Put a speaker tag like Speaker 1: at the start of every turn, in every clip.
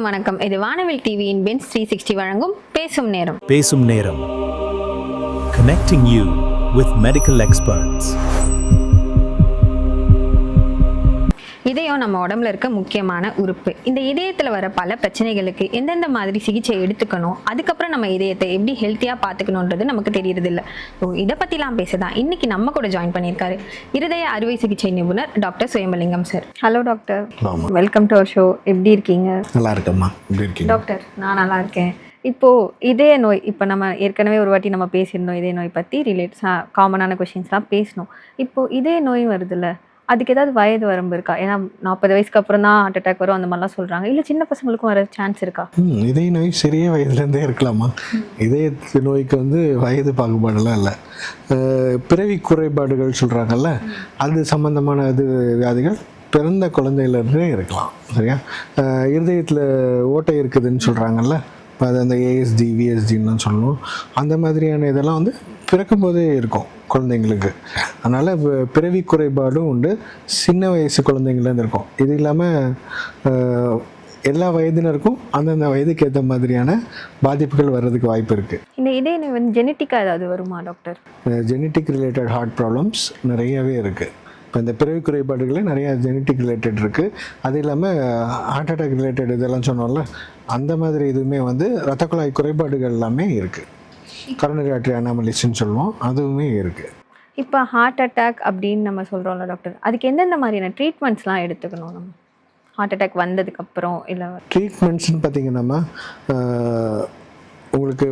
Speaker 1: வணக்கம். இது வானவில் டிவியின் பென்ஸ் 360 வழங்கும் பேசும் நேரம்.
Speaker 2: பேசும் நேரம். Connecting you with medical experts.
Speaker 1: இதயம் நம்ம உடம்புல இருக்க முக்கியமான உறுப்பு. இந்த இதயத்தில் வர பல பிரச்சனைகளுக்கு எந்தெந்த மாதிரி சிகிச்சை எடுத்துக்கணும், அதுக்கப்புறம் நம்ம இதயத்தை எப்படி ஹெல்த்தியாக பார்த்துக்கணுன்றது நமக்கு தெரியறது இல்லை. ஸோ இதை பற்றிலாம் பேசதான் இன்னைக்கு நம்ம கூட ஜாயின் பண்ணியிருக்காரு இருதய அறுவை சிகிச்சை நிபுணர் doctor Suyambalingam sir. Hello doctor, welcome to our show. எப்படி இருக்கீங்க?
Speaker 3: நல்லா இருக்கம்மா. எப்படி இருக்கீங்க?
Speaker 1: டாக்டர், நான் நல்லா இருக்கேன். இப்போது இதய நோய், இப்போ நம்ம ஏற்கனவே ஒரு வாட்டி நம்ம பேசியிருந்தோம் இதய நோய் பற்றி காமனான கொஷின்ஸ்லாம் பேசணும். இப்போது இதய நோய் வருதுல்ல, அதுக்கு ஏதாவது வயது வரம்பு இருக்கா? ஏன்னா 40 வயசுக்கு அப்புறம் தான் ஹார்ட் அட்டாக் வரும் அந்த மாதிரிலாம் சொல்கிறாங்க. இல்லை சின்ன பசங்களுக்கும் வர சான்ஸ் இருக்கா?
Speaker 3: இதய நோய் சிறிய வயதுலேருந்தே இருக்கலாமா? இதய நோய்க்கு வயது பாகுபாடெல்லாம் இல்லை. பிறவி குறைபாடுகள் சொல்கிறாங்கல்ல, அது சம்மந்தமான வியாதிகள் பிறந்த குழந்தையிலேருந்தே இருக்கலாம். சரியா? இருதயத்தில் ஓட்டை இருக்குதுன்னு சொல்கிறாங்கல்ல, அது அந்த ஏஎஸ்டி விஎஸ்டின்னு சொல்லணும். அந்த மாதிரியான இதெல்லாம் பிறக்கும் போதே இருக்கும் குழந்தைங்களுக்கு. அதனால் பிறவி குறைபாடும் உண்டு, சின்ன வயசு குழந்தைங்கள்லேருந்து இருக்கும். இது இல்லாமல் எல்லா வயதினருக்கும் அந்தந்த வயதுக்கு ஏற்ற மாதிரியான பாதிப்புகள் வர்றதுக்கு வாய்ப்பு இருக்குது.
Speaker 1: இந்த இதய நோய் ஜெனட்டிக்காக ஏதாவது வருமா doctor?
Speaker 3: Genetic related heart problems நிறையவே இருக்குது. இப்போ இந்த பிறவி குறைபாடுகளே நிறையா ஜெனட்டிக் ரிலேட்டட் இருக்குது. அது இல்லாமல் ஹார்ட் அட்டாக் ரிலேட்டட் இதெல்லாம் சொன்னோம்ல, அந்த மாதிரி இதுவுமே இரத்த குழாய் குறைபாடுகள் எல்லாமே இருக்குது. கரோனரி ஆர்டரி அனாமலிஸ்ன்னு சொல்லுவோம், அதுவுமே இருக்குது.
Speaker 1: இப்போ ஹார்ட் அட்டாக் அப்படின்னு நம்ம சொல்கிறோம்ல டாக்டர், அதுக்கு எந்தெந்த மாதிரியான ட்ரீட்மெண்ட்ஸ்லாம் எடுத்துக்கணும் நம்ம ஹார்ட் அட்டாக் வந்ததுக்கப்புறம்? இல்லை
Speaker 3: ட்ரீட்மெண்ட்ஸ்னு பார்த்திங்கன்னா உங்களுக்கு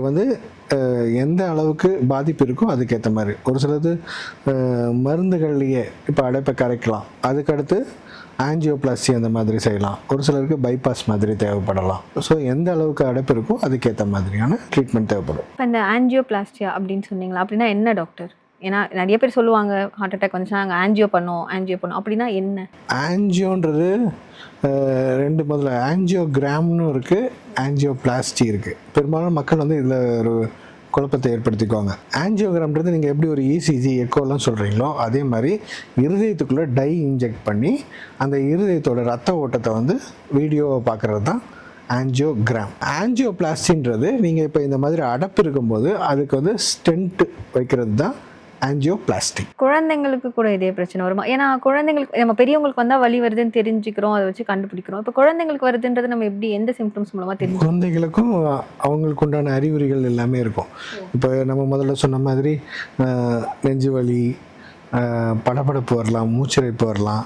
Speaker 3: எந்த அளவுக்கு பாதிப்பு இருக்கோ அதுக்கேற்ற மாதிரி ஒரு சிலது மருந்துகள்லையே இப்போ அடைப்பை கரைக்கலாம், அதுக்கடுத்து ஆஞ்சியோபிளாஸ்டி அந்த மாதிரி செய்யலாம். ஒரு சிலருக்கு பைபாஸ் மாதிரி தேவைப்படலாம். ஸோ எந்த அளவுக்கு அடைப்பு இருக்கோ அதுக்கேற்ற மாதிரியான ட்ரீட்மெண்ட் தேவைப்படும்.
Speaker 1: இப்போ இந்த ஆஞ்சியோபிளாஸ்டியா அப்படின்னு சொன்னீங்களா, அப்படின்னா என்ன டாக்டர்? ஏன்னா நிறைய பேர் சொல்லுவாங்க ஹார்ட் அட்டாக் வந்துச்சுன்னா நாங்கள் ஆஞ்சியோ பண்ணோம் அப்படின்னா என்ன?
Speaker 3: ஆஞ்சியோன்றது ரெண்டு, முதல்ல ஆஞ்சியோகிராம்னு இருக்குது, ஆஞ்சியோபிளாஸ்டி இருக்குது. பெரும்பாலும் மக்கள் இதில் ஒரு குழப்பத்தை ஏற்படுத்திக்குவாங்க. ஆஞ்சியோகிராம்ன்றது நீங்கள் எப்படி ஒரு இசிஜி எக்கோலாம் சொல்கிறீங்களோ அதே மாதிரி இருதயத்துக்குள்ளே டை இன்ஜெக்ட் பண்ணி அந்த இருதயத்தோட ரத்த ஓட்டத்தை வீடியோவை பார்க்குறது தான் ஆஞ்சியோகிராம். ஆஞ்சியோபிளாஸ்டின்றது நீங்கள் இப்போ இந்த மாதிரி அடப்பு இருக்கும்போது அதுக்கு ஸ்டென்ட் வைக்கிறது தான் ஆஞ்சியோபிளாஸ்டி.
Speaker 1: குழந்தைங்களுக்கு கூட இதே பிரச்சனை வருமா? ஏன்னா குழந்தைங்களுக்கு, நம்ம பெரியவங்களுக்கு வந்தால் வலி வருதுன்னு தெரிஞ்சுக்கிறோம், அதை வச்சு கண்டுபிடிக்கிறோம். இப்போ குழந்தைங்களுக்கு வருதுன்றது நம்ம எப்படி, எந்த சிம்டம்ஸ் மூலமாக தெரியும்?
Speaker 3: குழந்தைகளுக்கும் அவங்களுக்கு உண்டான அறிகுறிகள் எல்லாமே இருக்கும். இப்போ நம்ம முதல்ல சொன்ன மாதிரி நெஞ்சு வலி, படபடப்பு வரலாம், மூச்சிறைப்பு வரலாம்.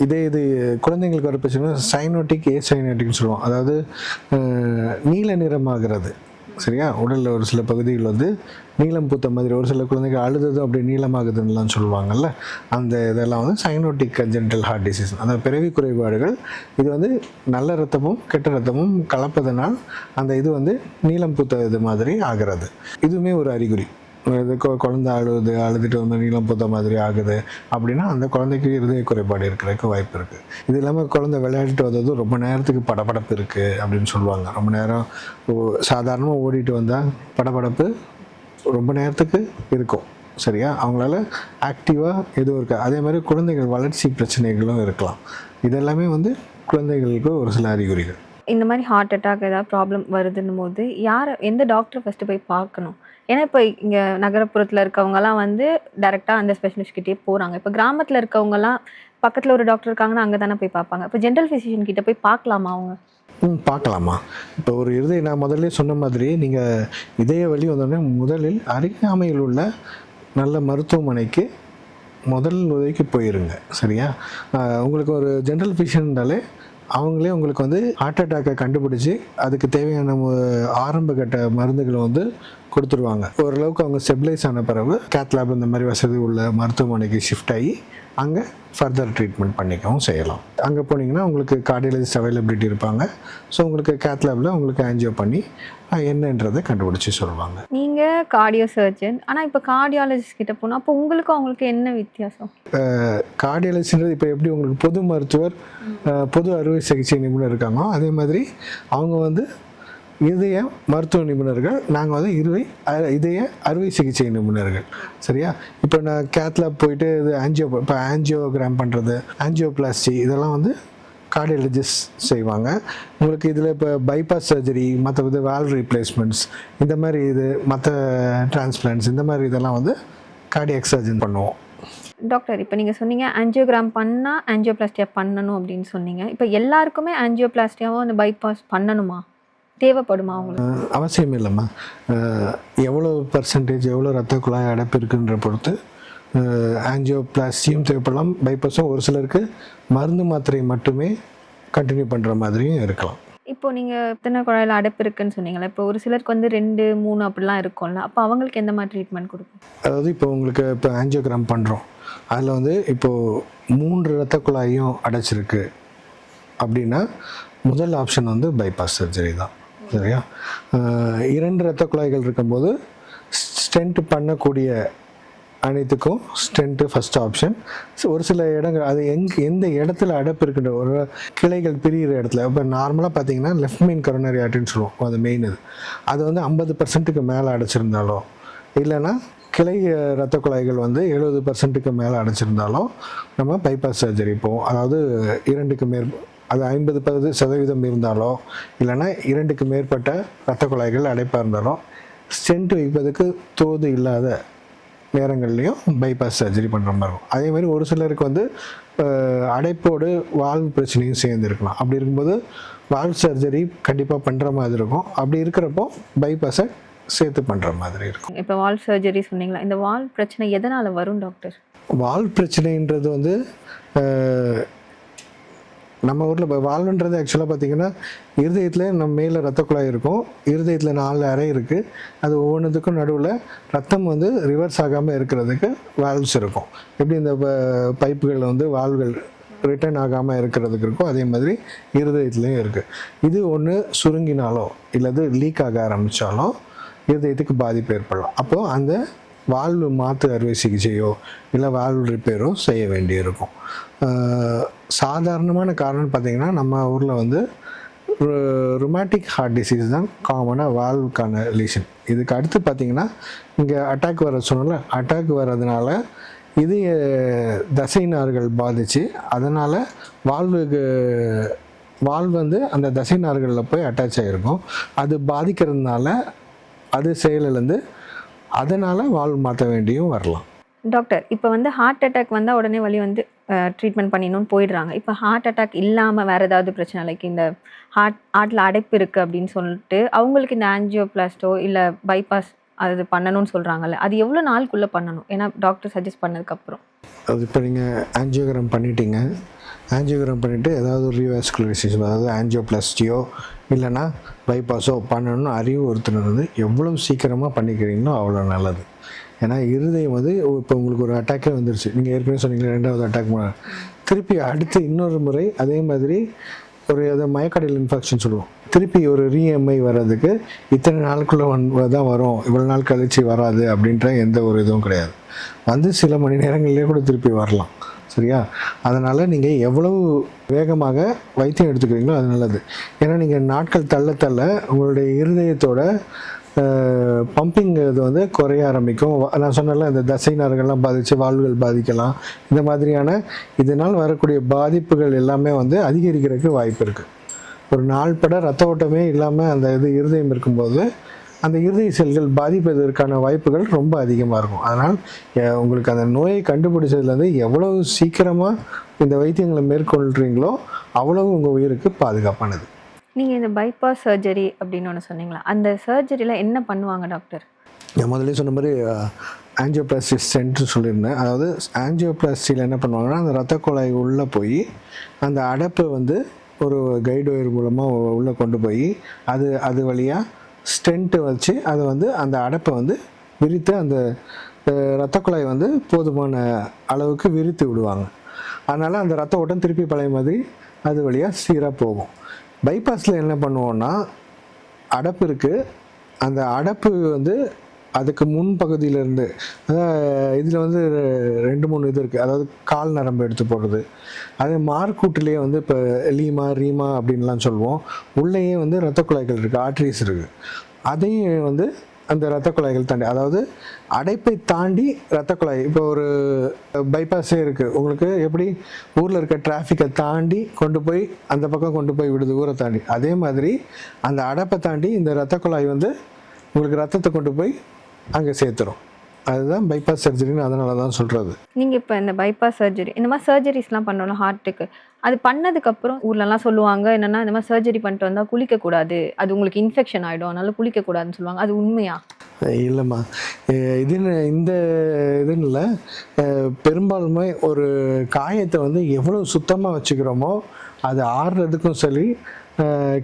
Speaker 3: இது குழந்தைங்களுக்கு வர பிரச்சனை சைனோட்டிக், ஏசைனோட்டிக்னு சொல்லுவோம். அதாவது நீல நிறமாகிறது. சரியா? உடலில் ஒரு சில பகுதிகள் நீளம் பூத்த மாதிரி, ஒரு சில குழந்தைகள் அழுததும் அப்படி நீளமாகுதுன்னெலாம் சொல்லுவாங்கள்ல, அந்த இதெல்லாம் சைனோட்டிக் கன்ஜெனிட்டல் ஹார்ட் டிசீஸ், அந்த பிறவி குறைபாடுகள். இது நல்ல ரத்தமும் கெட்ட ரத்தமும் கலப்பதனால் அந்த இது நீளம் பூத்த இது மாதிரி ஆகிறது. இதுவுமே ஒரு அறிகுறி. குழந்தை அழுதுட்டு நீளம் பூத்த மாதிரி ஆகுது அப்படின்னா அந்த குழந்தைக்கு இருதய குறைபாடு இருக்கிறதுக்கு வாய்ப்பு இருக்குது. இது இல்லாமல் குழந்தை விளையாடிட்டு வந்ததும் ரொம்ப நேரத்துக்கு படபடப்பு இருக்குது அப்படின்னு சொல்லுவாங்க. ரொம்ப நேரம் சாதாரணமாக ஓடிட்டு வந்தால் படபடப்பு ரொம்ப நேரத்துக்கு இருக்கும். சரியா? அவங்களால ஆக்டிவாக எதுவும் இருக்காது. அதே மாதிரி குழந்தைகள் வளர்ச்சி பிரச்சனைகளும் இருக்கலாம். இதெல்லாமே குழந்தைகளுக்கு ஒரு சில அறிகுறிகள்.
Speaker 1: இந்த மாதிரி ஹார்ட் அட்டாக் ஏதாவது ப்ராப்ளம் வருதுன்னும் போது எந்த டாக்டரை ஃபஸ்ட்டு போய் பார்க்கணும்? ஏன்னா இப்போ இங்கே நகரப்புறத்தில் இருக்கவங்கலாம் டேரெக்டாக அந்த ஸ்பெஷலிஸ்ட்கிட்டே போகிறாங்க. இப்போ கிராமத்தில் இருக்கவங்கலாம் பக்கத்தில் ஒரு டாக்டர் இருக்காங்கன்னா அங்கே தானே போய் பார்ப்பாங்க. இப்போ ஜென்ரல் ஃபிசிஷியன் கிட்டே போய் பார்க்கலாமா அவங்க?
Speaker 3: பார்க்கலாமா? இப்போ ஒரு நான் முதல்ல சொன்ன மாதிரி நீங்கள் இதய வலி வந்தோடனே முதலில் அருகாமையில் உள்ள நல்ல மருத்துவமனைக்கு முதல் உதவிக்கு போயிருங்க. சரியா? உங்களுக்கு ஒரு ஜென்ரல் ஃபிசிஷியன்றாலே அவங்களே உங்களுக்கு ஹார்ட் அட்டாக்கை கண்டுபிடிச்சி அதுக்கு தேவையான ஆரம்ப கட்ட மருந்துகளை கொடுத்துருவாங்க. ஓரளவுக்கு அவங்க ஸ்டெபிலைஸ் ஆன பிறகு கேத்லாப் இந்த மாதிரி வசதி உள்ள மருத்துவமனைக்கு ஷிஃப்ட் ஆகி அங்கே ஃபர்தர் ட்ரீட்மெண்ட் பண்ணிக்கவும் செய்யலாம். அங்கே போனீங்கன்னா உங்களுக்கு கார்டியாலஜிஸ்ட் அவைலபிலிட்டி இருப்பாங்க. ஸோ உங்களுக்கு கேத்லாபில் உங்களுக்கு ஆஞ்சியோ பண்ணி என்னன்றதை கண்டுபிடிச்சி சொல்லுவாங்க.
Speaker 1: நீங்கள் கார்டியோ சர்ஜன், ஆனால் இப்போ கார்டியாலஜிஸ்ட் கிட்ட போனால் அப்போ அவங்களுக்கு என்ன வித்தியாசம்?
Speaker 3: கார்டியாலஜிஸ்ட்ன்றது இப்போ எப்படி உங்களுக்கு பொது மருத்துவர், பொது அறுவை சிகிச்சை நிபுணர் இருக்காங்களோ அதே மாதிரி அவங்க இதய மருத்துவ நிபுணர்கள், நாங்கள் இதய அறுவை சிகிச்சை நிபுணர்கள். சரியா? இப்போ நான் கேத்லாப் போயிட்டு இது இப்போ ஆஞ்சியோகிராம் பண்ணுறது, ஆஞ்சியோபிளாஸ்டி இதெல்லாம் கார்டியாலஜிஸ்ட் செய்வாங்க. உங்களுக்கு இதில் இப்போ பைபாஸ் சர்ஜரி, மற்ற வால்வ் ரீப்ளேஸ்மெண்ட்ஸ், இந்த மாதிரி இது மற்ற டிரான்ஸ்பிளான்ட்ஸ், இந்த மாதிரி இதெல்லாம் வந்து கார்டியாக் சர்ஜன் பண்ணுவோம்.
Speaker 1: டாக்டர், இப்போ நீங்கள் சொன்னீங்க ஆஞ்சியோகிராம் பண்ணால் ஆஞ்சியோபிளாஸ்டியா பண்ணணும் அப்படின்னு சொன்னீங்க. இப்போ எல்லாருக்குமே ஆஞ்சியோபிளாஸ்டியாவும் அந்த பைபாஸ் பண்ணணுமா, தேவைப்படுமா அவங்களுக்கு?
Speaker 3: அவசியம் இல்லைம்மா. எவ்வளோ பர்சன்டேஜ், எவ்வளோ ரத்த குழாய் அடைப்பு இருக்குன்ற பொறுத்து ஆஞ்சியோபிளாஸ்டியும் தேவைப்படலாம், பைபாஸும் ஒரு சிலருக்கு மருந்து மாத்திரை மட்டுமே கண்டினியூ பண்ணுற மாதிரியும் இருக்கலாம்.
Speaker 1: இப்போ நீங்கள் எத்தனை குழாயில் அடைப்பு இருக்குன்னு சொன்னீங்களா, இப்போ ஒரு சிலருக்கு வந்து 2, 3 அப்படிலாம் இருக்கும்ல, அப்போ அவங்களுக்கு எந்த மாதிரி ட்ரீட்மெண்ட் கொடுக்கும்?
Speaker 3: அதாவது இப்போ உங்களுக்கு இப்போ ஆஞ்சியோகிராம் பண்ணுறோம், அதில் வந்து இப்போது 3 ரத்த குழாயும் அடைச்சிருக்கு அப்படின்னா முதல் ஆப்ஷன் வந்து பைபாஸ் சர்ஜரி தான். சரியா? 2 ரத்த குழாய்கள் இருக்கும்போது ஸ்டென்ட் பண்ணக்கூடிய அனைத்துக்கும் ஸ்டென்ட்டு ஃபஸ்ட் ஆப்ஷன். ஒரு சில இடங்கள் அது எந்த இடத்துல அடைப்பு இருக்கின்ற ஒரு கிளைகள் பிரிகிற இடத்துல, இப்போ நார்மலாக பார்த்தீங்கன்னா லெஃப்ட் மெயின் கரோனரி ஆர்டரின்னு சொல்லுவோம், அது மெயின் அது வந்து 50% மேலே அடைச்சிருந்தாலோ, இல்லைன்னா கிளை ரத்த குழாய்கள் வந்து 70% மேலே அடைச்சிருந்தாலும் நம்ம பைபாஸ் சர்ஜரி போவோம். அதாவது 2க்கு அது 50% இருந்தாலோ, இல்லைன்னா 2க்கு மேற்பட்ட ரத்த குழாய்கள் அடைப்பாக இருந்தாலும் ஸ்டென்ட் வைப்பதுக்கு தோது இல்லாத நேரங்கள்லையும் பைபாஸ் சர்ஜரி பண்ணுற மாதிரி இருக்கும். அதேமாதிரி ஒரு சிலருக்கு வந்து அடைப்போடு வால்வு பிரச்சனையும் சேர்ந்து இருக்கலாம். அப்படி இருக்கும்போது வால்வ் சர்ஜரி கண்டிப்பாக பண்ணுற மாதிரி இருக்கும். அப்படி இருக்கிறப்போ பைபாஸை சேர்த்து பண்ணுற மாதிரி இருக்கும்.
Speaker 1: இப்போ வால்வ் சர்ஜரி சொன்னீங்களா, இந்த வால்வ் பிரச்சனை எதனால் வரும் டாக்டர்?
Speaker 3: வால்வ் பிரச்சனைன்றது வந்து நம்ம ஊரில் இப்போ வால்வுன்றது ஆக்சுவலாக பார்த்திங்கன்னா இருதயத்தில் நம்ம மேலே ரத்த குழாய் இருக்கும், இருதயத்தில் 4 அறை இருக்குது, அது ஒவ்வொன்றுத்துக்கும் நடுவில் ரத்தம் வந்து ரிவர்ஸ் ஆகாமல் இருக்கிறதுக்கு வால்வ்ஸ் இருக்கும். எப்படி இந்த பைப்புகளில் வந்து வால்வுகள் ரிட்டர்ன் ஆகாமல் இருக்கிறதுக்கு இருக்கும், அதே மாதிரி இருதயத்துலேயும் இருக்குது. இது ஒன்று சுருங்கினாலோ இல்லது லீக் ஆக ஆரம்பித்தாலோ இருதயத்துக்கு பாதிப்பு ஏற்படலாம். அப்போது அந்த வால்வு மாற்று அறுவை சிகிச்சையோ இல்லை வால்வு ரிப்பேரோ செய்ய வேண்டியிருக்கும். சாதாரணமான காரணம் பார்த்திங்கன்னா நம்ம ஊரில் வந்து ருமேட்டிக் ஹார்ட் டிசீஸ் தான் காமனாக வால்வுக்கான லீஷன். இதுக்கு அடுத்து பார்த்திங்கன்னா இங்கே அட்டாக் வர சொன்னால, அட்டாக் வர்றதுனால இது தசை நார்கள் பாதித்து அதனால் வால்வு வந்து அந்த தசை நார்களில் போய் அட்டாச் ஆகிருக்கும். அது பாதிக்கிறதுனால அது செயலிழந்து அதனால் வால்வு மாற்ற வேண்டியும் வரலாம்.
Speaker 1: டாக்டர், இப்போ வந்து ஹார்ட் அட்டாக் வந்தால் உடனே வலி வந்து ட்ரீட்மெண்ட் பண்ணிடணும்னு போயிடுறாங்க. இப்போ ஹார்ட் அட்டாக் இல்லாமல் வேறு ஏதாவது பிரச்சனை, லைக் இந்த ஹார்ட்டில் அடைப்பு இருக்குது அப்படின்னு சொல்லிட்டு அவங்களுக்கு இந்த ஆஞ்சியோபிளாஸ்டோ இல்லை பைபாஸ் அது பண்ணணும்னு சொல்கிறாங்கல்ல, அது எவ்வளோ நாளுக்குள்ளே பண்ணணும்? ஏன்னா டாக்டர் சஜஸ்ட் பண்ணதுக்கப்புறம்.
Speaker 3: அது இப்போ நீங்கள் ஆஞ்சியோகிராம் பண்ணிட்டீங்க, ஆஞ்சியோகிராம் பண்ணிவிட்டு ஏதாவது ஒரு ரீவாஸ்குலரைசேஷன், அதாவது ஆஞ்சியோபிளாஸ்டியோ இல்லைன்னா பைபாஸோ பண்ணணும்னு அறிவுறுத்தினது வந்து எவ்வளோ சீக்கிரமாக பண்ணிக்கிறீங்களோ அவ்வளோ நல்லது. ஏன்னா இருதயம் வந்து இப்போ உங்களுக்கு ஒரு அட்டாக்கே வந்துருச்சு, நீங்கள் ஏற்கனவே சொன்னீங்களா 2வது அட்டாக், திருப்பி அடுத்து இன்னொரு முறை அதே மாதிரி ஒரு மயோகார்டியல் இன்ஃபெக்ஷன் சொல்லுவோம், திருப்பி ஒரு ரீஎம்ஐ வர்றதுக்கு இத்தனை நாளுக்குள்ளே தான் வரும், இவ்வளோ நாள் கழிச்சு வராது அப்படின்ற எந்த ஒரு இதுவும் கிடையாது. வந்து சில மணி நேரங்கள்லேயே கூட திருப்பி வரலாம். சரியா? அதனால் நீங்கள் எவ்வளவு வேகமாக வைத்தியம் எடுத்துக்கிறீங்களோ அது நல்லது. ஏன்னா நீங்கள் நாட்கள் தள்ள தள்ள உங்களுடைய இருதயத்தோட பம்பிங் இது வந்து குறைய ஆரம்பிக்கும். நான் சொன்னால இந்த தசை நார்கள்லாம் பாதித்து வால்வுகள் பாதிக்கலாம். இந்த மாதிரியான இதனால் வரக்கூடிய பாதிப்புகள் எல்லாமே வந்து அதிகரிக்கிறதுக்கு வாய்ப்பு இருக்குது. ஒரு நாள் பட ரத்த ஓட்டமே இல்லாமல் அந்த இருதயம் இருக்கும்போது அந்த இருதய செல்கள் பாதிப்பதற்கான வாய்ப்புகள் ரொம்ப அதிகமாக இருக்கும். அதனால் உங்களுக்கு அந்த நோயை கண்டுபிடிச்சதுலேருந்து எவ்வளவு சீக்கிரமாக இந்த வைத்தியங்களை மேற்கொள்கிறீங்களோ அவ்வளவு உங்கள் உயிருக்கு பாதுகாப்பானது.
Speaker 1: நீங்கள் இந்த பைபாஸ் சர்ஜரி அப்படின்னு ஒன்று சொன்னீங்களா, அந்த சர்ஜரியில் என்ன பண்ணுவாங்க டாக்டர்?
Speaker 3: நான் முதல்ல சொன்ன மாதிரி ஆஞ்சியோபிளாஸ்டி ஸ்டென்ட்னு சொல்லியிருந்தேன். அதாவது ஆஞ்சியோபிளாஸ்டியில் என்ன பண்ணுவாங்கன்னா அந்த ரத்த குழாய் உள்ளே போய் அந்த அடைப்பை வந்து ஒரு கைடு ஒயர் மூலமாக உள்ளே கொண்டு போய் அது வழியாக ஸ்டென்ட்டு வச்சு அதை வந்து அந்த அடைப்பை வந்து விரித்து அந்த ரத்த குழாய் வந்து போதுமான அளவுக்கு விரித்து விடுவாங்க. அதனால் அந்த ரத்த ஓட்டம் திருப்பி பழைய மாதிரி அது வழியாக சீராக போகும். பைபாஸில் என்ன பண்ணுவோன்னா அடைப்பு இருக்குது, அந்த அடைப்பு வந்து அதுக்கு முன் பகுதியிலேருந்து இதில் வந்து 2-3 இது இருக்குது. அதாவது கால் நரம்பு எடுத்து போடுறது, அதே மார்க்கூட்டிலே வந்து இப்போ லீமா ரீமா அப்படின்லாம் சொல்லுவோம். உள்ளேயே வந்து ரத்த குழாய்கள் இருக்குது, ஆர்ட்ரிஸ் இருக்குது. அதையும் வந்து அந்த இரத்த குழாய்கள் தாண்டி, அதாவது அடைப்பை தாண்டி இரத்த குழாய். இப்போ ஒரு பைபாஸே இருக்குது உங்களுக்கு, எப்படி ஊரில் இருக்க டிராஃபிக்கை தாண்டி கொண்டு போய் அந்த பக்கம் கொண்டு போய் விடுது ஊரை தாண்டி, அதே மாதிரி அந்த அடைப்பை தாண்டி இந்த இரத்த குழாய் வந்து உங்களுக்கு ரத்தத்தை கொண்டு போய் அங்கே சேர்த்துரும். அதுதான் பைபாஸ் சர்ஜரின்னு அதனால தான் சொல்கிறது.
Speaker 1: நீங்கள் இப்போ இந்த பைபாஸ் சர்ஜரி இந்த மாதிரி சர்ஜரிஸ்லாம் பண்ணோம்னா ஹார்ட்டுக்கு, அது பண்ணதுக்கப்புறம் ஊர்லலாம் சொல்லுவாங்க என்னென்னா, இந்த மாதிரி சர்ஜரி பண்ணிட்டு வந்தால் குளிக்கக்கூடாது, அது உங்களுக்கு இன்ஃபெக்ஷன் ஆகிடும், அதனால குளிக்கக்கூடாதுன்னு சொல்லுவாங்க. அது உண்மையா?
Speaker 3: இல்லைம்மா, இந்த இதுன்னு இல்லை, பெரும்பாலுமே ஒரு காயத்தை வந்து எவ்வளோ சுத்தமாக வச்சுக்கிறோமோ அது ஆறுறதுக்கும் சரி,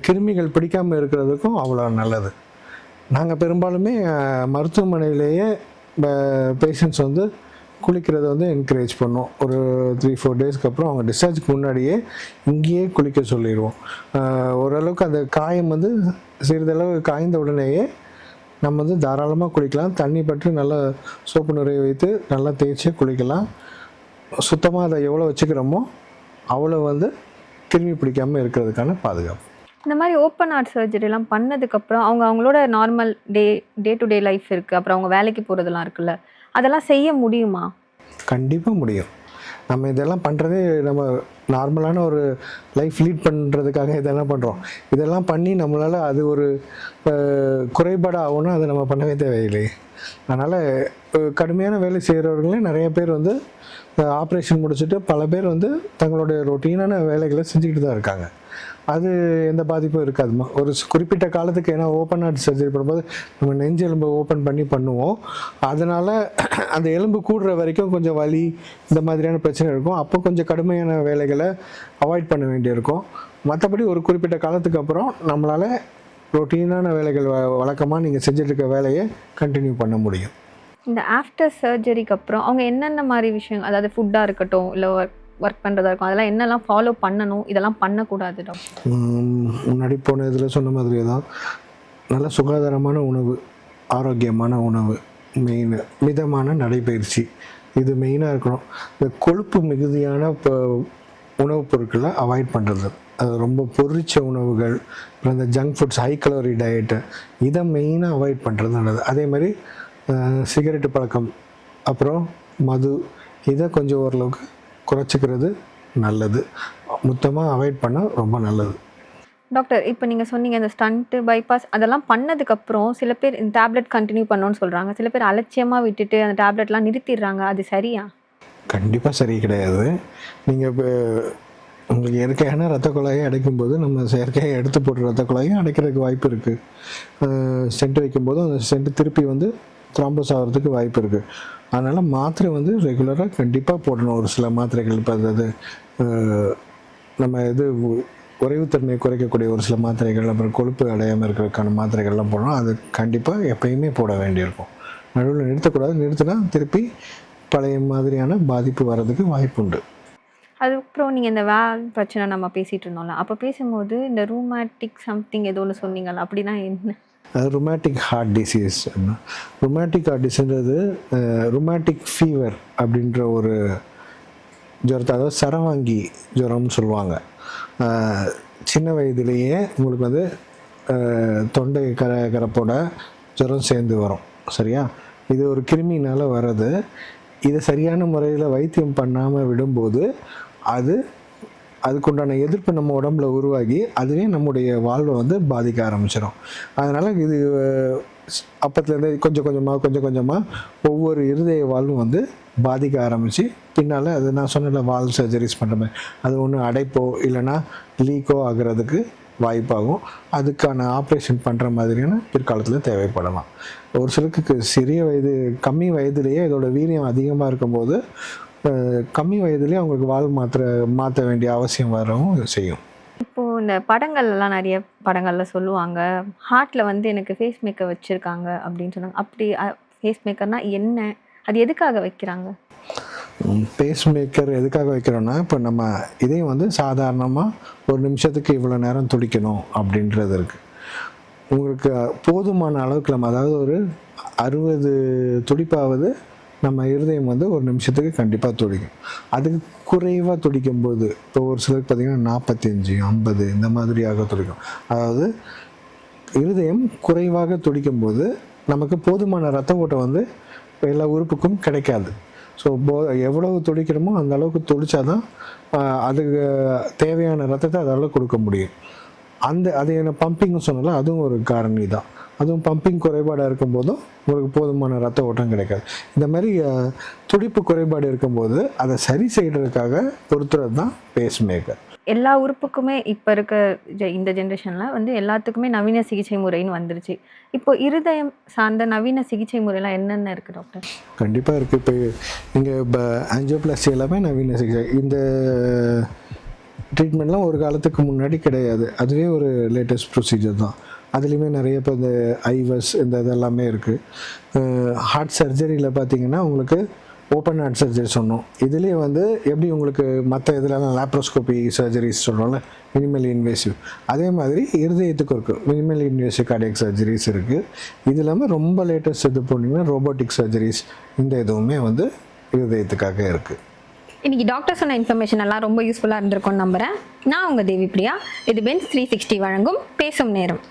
Speaker 3: கிருமிகள் பிடிக்காமல் இருக்கிறதுக்கும் அவ்வளோ நல்லது. நாங்கள் பெரும்பாலுமே மருத்துவமனையிலேயே பேஷண்ட்ஸ் வந்து குளிக்கிறத வந்து என்கரேஜ் பண்ணோம். ஒரு 3-4 டேஸ்க்கு அப்புறம் அவங்க டிஸ்சார்ஜுக்கு முன்னாடியே இங்கேயே குளிக்க சொல்லிடுவோம். ஓரளவுக்கு அந்த காயம் வந்து சிறிதளவு காய்ந்த உடனேயே நம்ம வந்து தாராளமாக குளிக்கலாம். தண்ணி பற்றி நல்லா சோப்பு நிறைய வைத்து நல்லா தேய்ச்சி குளிக்கலாம். சுத்தமாக அதை எவ்வளோ வச்சுக்கிறோமோ அவ்வளோ வந்து கிருமி பிடிக்காமல் இருக்கிறதுக்கான பாதுகாப்பு.
Speaker 1: இந்த மாதிரி ஓப்பன் ஹார்ட் சர்ஜரிலாம் பண்ணதுக்கப்புறம் அவங்களோட normal day to day life இருக்குது, அப்புறம் அவங்க வேலைக்கு போகிறதுலாம் இருக்குல்ல, அதெல்லாம் செய்ய முடியுமா?
Speaker 3: கண்டிப்பாக முடியும். நம்ம இதெல்லாம் பண்ணுறதே நம்ம நார்மலான ஒரு லைஃப் லீட் பண்ணுறதுக்காக இதெல்லாம் பண்ணுறோம். இதெல்லாம் பண்ணி நம்மளால் அது ஒரு குறைபாடு ஆகும்னா அதை நம்ம பண்ணவே தேவையில்லையே. அதனால் கடுமையான வேலை செய்கிறவர்களே நிறைய பேர் வந்து ஆப்ரேஷன் முடிச்சுட்டு பல பேர் வந்து தங்களுடைய ரொட்டீனான வேலைகளை செஞ்சுக்கிட்டு தான் இருக்காங்க. அது எந்த பாதிப்பும் இருக்காதுமா. ஒரு குறிப்பிட்ட காலத்துக்கு, ஏன்னா ஓப்பன் ஹார்ட் சர்ஜரி பண்ணும்போது நம்ம நெஞ்சு எலும்பை ஓப்பன் பண்ணி பண்ணுவோம். அதனால் அந்த எலும்பு கூடுற வரைக்கும் கொஞ்சம் வலி இந்த மாதிரியான பிரச்சனை இருக்கும். அப்போ கொஞ்சம் கடுமையான வேலைகளை அவாய்ட் பண்ண வேண்டியிருக்கும். மற்றபடி ஒரு குறிப்பிட்ட காலத்துக்கு அப்புறம் நம்மளால் ரொட்டீனான வேலைகள் வழக்கமாக நீங்கள் செஞ்சுட்டு இருக்க வேலையை கண்டினியூ பண்ண முடியும்.
Speaker 1: இந்த ஆஃப்டர் சர்ஜரிக்கு அப்புறம் அவங்க என்னென்ன மாதிரி விஷயம், அதாவது ஃபுட்டாக இருக்கட்டும் இல்லை ஒர்க் பண்ணுறதா இருக்கும், அதெல்லாம் என்னெல்லாம் ஃபாலோ பண்ணணும், இதெல்லாம் பண்ணக்கூடாது டாக்டர்?
Speaker 3: முன்னாடி போன இதில் சொன்ன மாதிரியே தான், நல்ல சுகாதாரமான உணவு, ஆரோக்கியமான உணவு மெயின், மிதமான நடைப்பயிற்சி இது மெயினாக இருக்கணும். இந்த கொழுப்பு மிகுதியான உணவுப் பொருட்களை அவாய்ட் பண்ணுறது, அது ரொம்ப பொரிச்ச உணவுகள், அப்புறம் இந்த junk foods, high calorie diet, இதை மெயினாக அவாய்ட் பண்ணுறது நல்லது. அதே மாதிரி சிகரெட்டு பழக்கம், அப்புறம் மது, இதை கொஞ்சம் ஓரளவுக்கு குறைச்சிக்கிறது நல்லது. மொத்தமாக அவாய்ட் பண்ணால் ரொம்ப நல்லது.
Speaker 1: டாக்டர், இப்போ நீங்கள் சொன்னீங்க இந்த ஸ்டண்ட்டு, பைபாஸ் அதெல்லாம் பண்ணதுக்கப்புறம் சில பேர் இந்த டேப்லெட் கண்டினியூ பண்ணணும்னு சொல்கிறாங்க, சில பேர் அலட்சியமாக விட்டுட்டு அந்த டேப்லெட்லாம் நிறுத்திடுறாங்க, அது சரியா?
Speaker 3: கண்டிப்பாக சரி கிடையாது. நீங்கள் இப்போ உங்களுக்கு இயற்கையான ரத்த குழாயை அடைக்கும்போது நம்ம செயற்கையாக எடுத்து போட்டு ரத்த குழாயும் அடைக்கிறதுக்கு வாய்ப்பு இருக்குது. ஸ்டென்ட் வைக்கும்போது அந்த ஸ்டென்ட் திருப்பி வந்து த்ராம்போஸ் ஆகிறதுக்கு வாய்ப்பு இருக்குது. அதனால் மாத்திரை வந்து ரெகுலராக கண்டிப்பாக போடணும். ஒரு சில மாத்திரைகள், இப்போ அது நம்ம இது உறைவுத்தன்மையை குறைக்கக்கூடிய ஒரு சில மாத்திரைகள், அப்புறம் கொழுப்பு அடையாமல் இருக்கிறதுக்கான மாத்திரைகள்லாம் போடணும். அது கண்டிப்பாக எப்பயுமே போட வேண்டியிருக்கும். நடுவில் நிறுத்தக்கூடாது. நிறுத்தினா திருப்பி பழைய மாதிரியான பாதிப்பு வர்றதுக்கு வாய்ப்பு உண்டு.
Speaker 1: அதுக்கப்புறம் நீங்கள் இந்த வேல் பிரச்சனை நம்ம பேசிகிட்டு இருந்தோம்ல, அப்போ பேசும்போது இந்த ரூமேட்டிக் சம்திங் ஏதோ ஒன்று சொன்னீங்கல்ல, அப்படின்னா என்ன?
Speaker 3: Rheumatic heart disease. Rheumatic heart டிசீஸ்ன்றது ருமேட்டிக் ஃபீவர் அப்படின்ற ஒரு ஜுரத்தை, அதாவது சரவாங்கி ஜுரம்னு சொல்லுவாங்க. சின்ன வயதிலேயே உங்களுக்கு வந்து தொண்டை கரப்போட ஜுரம் சேர்ந்து வரும். சரியா? இது ஒரு கிருமினால் வர்றது. இதை சரியான முறையில் வைத்தியம் பண்ணாமல் விடும்போது அதுக்குண்டான எதிர்ப்பு நம்ம உடம்புல உருவாகி அதுவே நம்முடைய வாழ்வை வந்து பாதிக்க ஆரம்பிச்சிடும். அதனால் இது அப்பத்துலேருந்து கொஞ்சம் கொஞ்சமாக ஒவ்வொரு இருதய வாழ்வும் வந்து பாதிக்க ஆரம்பித்து பின்னால் அது நான் சொன்ன வால்வ் சர்ஜரிஸ் பண்ணுற மாதிரி அது ஒன்று அடைப்போ இல்லைன்னா லீக்கோ ஆகிறதுக்கு வாய்ப்பாகும். அதுக்கான ஆப்ரேஷன் பண்ணுற மாதிரியான பிற்காலத்தில் தேவைப்படலாம். ஒரு சிலருக்கு கம்மி வயதிலேயே இதோட வீரியம் அதிகமாக இருக்கும்போது கம்மி வயதுலேயே அவங்களுக்கு வால்வ் மாற்ற வேண்டிய அவசியம் வரவும் செய்யும்.
Speaker 1: இப்போது இந்த படங்கள்லாம் நிறைய படங்களில் சொல்லுவாங்க, ஹார்ட்டில் வந்து எனக்கு ஃபேஸ் மேக்கர் வச்சுருக்காங்க அப்படின்னு சொன்னாங்க. அப்படி ஃபேஸ் மேக்கர்னால் என்ன, அது எதுக்காக வைக்கிறாங்க?
Speaker 3: பேஸ் மேக்கர் எதுக்காக வைக்கிறோன்னா, இப்போ நம்ம இதையும் வந்து சாதாரணமாக ஒரு நிமிஷத்துக்கு இவ்வளோ நேரம் துடிக்கணும் அப்படின்றது இருக்குது. உங்களுக்கு போதுமான அளவுக்கு நம்ம, அதாவது ஒரு 60 துடிப்பாவது நம்ம இருதயம் வந்து ஒரு நிமிஷத்துக்கு கண்டிப்பாக துடிக்கும். அதுக்கு குறைவாக துடிக்கும்போது, இப்போ ஒரு சிலருக்கு பார்த்திங்கன்னா 45, 50 இந்த மாதிரியாக துடிக்கும். அதாவது இருதயம் குறைவாக துடிக்கும்போது நமக்கு போதுமான ரத்த ஓட்டம் வந்து எல்லா உறுப்புக்கும் கிடைக்காது. ஸோ எவ்வளவு துடிக்கிறோமோ அந்த அளவுக்கு துடிச்சாதான் அதுக்கு தேவையான ரத்தத்தை அதால் கொடுக்க முடியும். அது என்ன பம்பிங்னு சொன்னால அதுவும் ஒரு காரணி தான். அதுவும் பம்பிங் குறைபாடாக இருக்கும்போதும் உங்களுக்கு போதுமான ரத்த ஓட்டம் கிடைக்காது. இந்த மாதிரி துடிப்பு குறைபாடு இருக்கும்போது அதை சரி செய்கிறதுக்காக பொறுத்துறது தான் பேஸ் மேக்கர்.
Speaker 1: எல்லா உறுப்புக்குமே இப்போ இருக்க இந்த ஜென்ரேஷனில் வந்து எல்லாத்துக்குமே நவீன சிகிச்சை முறைன்னு வந்துருச்சு. இப்போ இருதயம் சார்ந்த நவீன சிகிச்சை முறையெல்லாம் என்னென்ன இருக்குது டாக்டர்?
Speaker 3: கண்டிப்பாக இருக்குது. இப்போ நீங்கள் இப்போ ஆஞ்சியோபிளாஸ்டி எல்லாமே நவீன சிகிச்சை. இந்த ட்ரீட்மெண்ட்லாம் ஒரு காலத்துக்கு முன்னாடி கிடையாது. அதுவே ஒரு லேட்டஸ்ட் ப்ரொசீஜர் தான். அதுலேயுமே நிறைய இப்போ இந்த ஐவஸ் இந்த இதெல்லாமே இருக்குது. ஹார்ட் சர்ஜரியில் பார்த்தீங்கன்னா உங்களுக்கு ஓப்பன் ஹார்ட் சர்ஜரி சொன்னோம். இதுலேயே வந்து எப்படி உங்களுக்கு மற்ற இதிலலாம் லேப்ரோஸ்கோபி சர்ஜரிஸ் சொல்கிறோம்ல, மினிமல் இன்வேசிவ், அதே மாதிரி இருதயத்துக்கு இருக்குது மினிமல் இன்வேசிவ் கார்டியக் சர்ஜரிஸ் இருக்குது. இது இல்லாமல் ரொம்ப லேட்டஸ்ட் இது போனீங்கன்னா ரோபோட்டிக் சர்ஜரிஸ், இந்த இதுவுமே வந்து இருதயத்துக்காக இருக்குது.
Speaker 1: இன்னைக்கு டாக்டர் சொன்ன இன்ஃபர்மேஷன் எல்லாம் ரொம்ப யூஸ்ஃபுல்லாக இருந்திருக்கும்னு நம்புகிறேன். நான் உங்கள் தேவி பிரியா. இது பென்ஸ் 360 வழங்கும் பேசும் நேரம்.